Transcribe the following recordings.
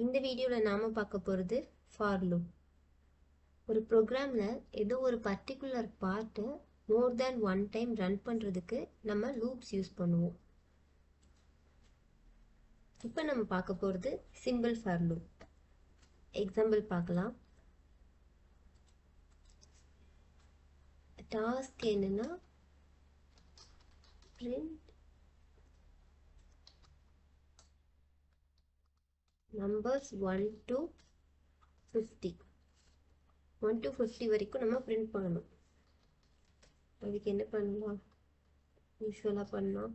இந்த வீடியோல நாம பார்க்க போறது for loop. ஒரு ப்ரோக்ராம்ல ஏதோ ஒரு particular part more than one time run பண்றதுக்கு நம்ம loops யூஸ் பண்ணுவோம். இப்போ நம்ம பார்க்க போறது simple for loop. எக்ஸாம்பிள் பார்க்கலாம். டாஸ்க் என்னன்னா print numbers 1 to 50. 1 to 50 வரைக்கும் நம்ம print பண்ணணும். அதுக்கு என்ன பண்ணலாம்? யூசுவலா பண்ணலாம்.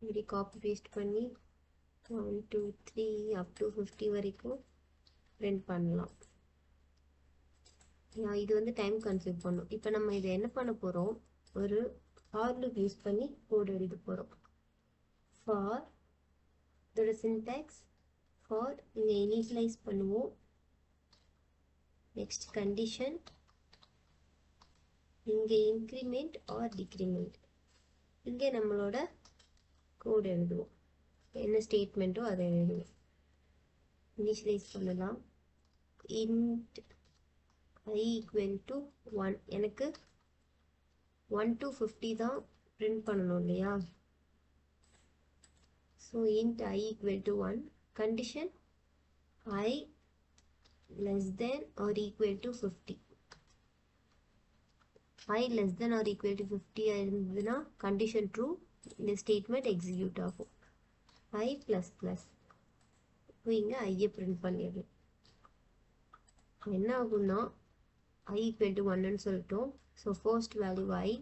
இப்படி காப்பி பேஸ்ட் பண்ணி 1 2 3 up to 50 வரைக்கும் print பண்ணலாம். இது வந்து டைம் கன்சியூம் பண்ணும். இப்போ நம்ம இதை என்ன பண்ண போறோம்? ஒரு for loop யூஸ் பண்ணி கோட் எழுத போறோம். for இதோட syntax for இங்க initialize பண்ணுவோம். next condition இங்க increment or decrement. இங்க நம்மளோட கோட் எழுதுவோம். என்ன ஸ்டேட்மென்ட்டோ அதை எழுதுவோம். initialize பண்ணலாம். int I equal to 1. எனக்கு 1 to 50 தான் print பண்ணணும் இல்லையா? So int I equal to 1. Condition I less than or equal to 50. I less than or equal to 50 இருந்ததுன்னா condition true. இந்த statement execute ஆகும். I plus plus. இப்போ இங்க I print பண்ணிடுறேன். என்ன ஆகும்னா I equal to 1 ன்னு சொல்லிட்டோம். So first value I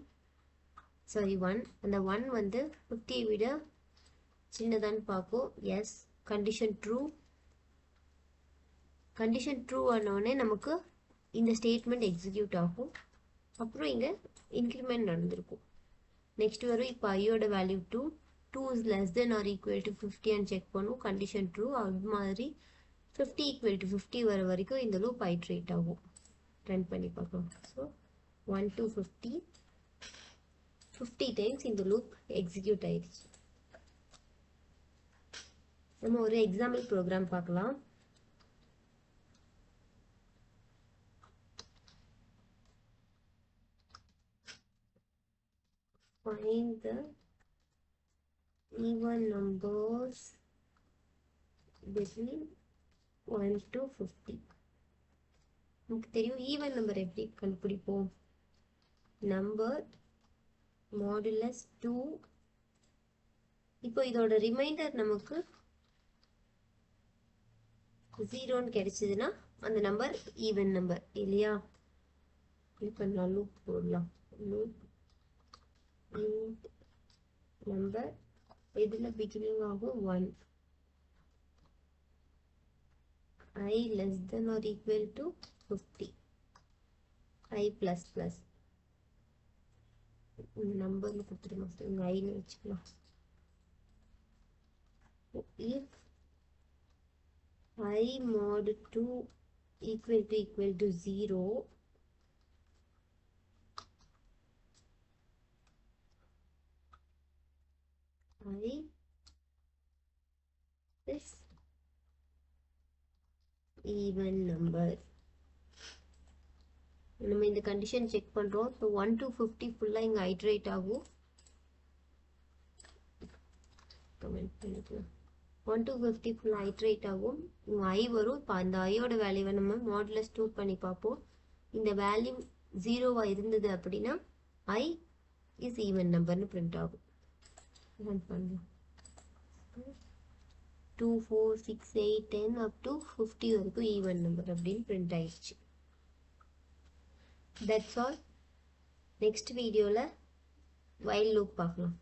sorry 1. அந்த 1 வந்து 50 விட சின்னதான்னு பார்ப்போம். Yes. Condition true. Condition true ஆனோடனே நமக்கு இந்த ஸ்டேட்மெண்ட் எக்ஸிக்யூட் ஆகும். அப்புறம் இங்க இன்க்ரிமெண்ட் நடந்திருக்கும். நெக்ஸ்ட் வரும். இப்போ ஐயோட value 2. 2 is less than or equal to 50 and check பண்ணும். Condition true. அது மாதிரி 50 equal to 50 வர வரைக்கும் இந்த லூப் ஐட்ரேட் ஆகும். ரன் பண்ணி பார்க்கலாம். ஸோ 1 to 50 50 டைம்ஸ் இந்த லூப் எக்ஸிக்யூட் ஆயிடுச்சு. நம்ம ஒரு எக்ஸாம்பிள் ப்ரோக்ராம் பார்க்கலாம். Find the even numbers between 1 to 50. நமக்கு தெரியும் ஈவன் நம்பர் எப்படி கண்டுபிடிப்போம்? Number modulus 2. இப்போ இதோட ரிமைண்டர் நமக்கு 0ன்னு கிடைச்சதுன்னா அந்த நம்பர் ஈவன் நம்பர் இல்லையா? இப்போ நான் லூப் போடலாம். லூப் நம்பர் எதுல பிகினிங் ஆகும்? 1. I less than or equal to 50. I plus plus. நம்பர்ல கொடுத்துருமா? I ன்னு வச்சுக்கலாம். If I mod 2 equal to 0, I is even number. நம்ம இந்த கண்டிஷன் செக் பண்றோம். ஸோ 1 to 50 ஃபுல்லா இங்க ஐட்ரேட் ஆகும். கமெண்ட் பண்ணிக்கலாம். 1 to 50 ஃபுல்லா ஐட்ரேட் ஆகும். இங்க I வரும். இப்போ அந்த ஐயோட வேல்யூவை நம்ம மாடுலஸ் 2 பண்ணி பார்ப்போம். இந்த வேல்யூ 0வா இருந்தது அப்படின்னா I is even நம்பர்னு பிரிண்ட் ஆகும். ரன் பண்ணலாம். 2 4 6 8 10 up to 50 வரைக்கும் ஈவன் நம்பர் அப்படின்னு பிரிண்ட் ஆயிடுச்சு. That's all. Next வீடியோல while loop பார்க்கலாம்.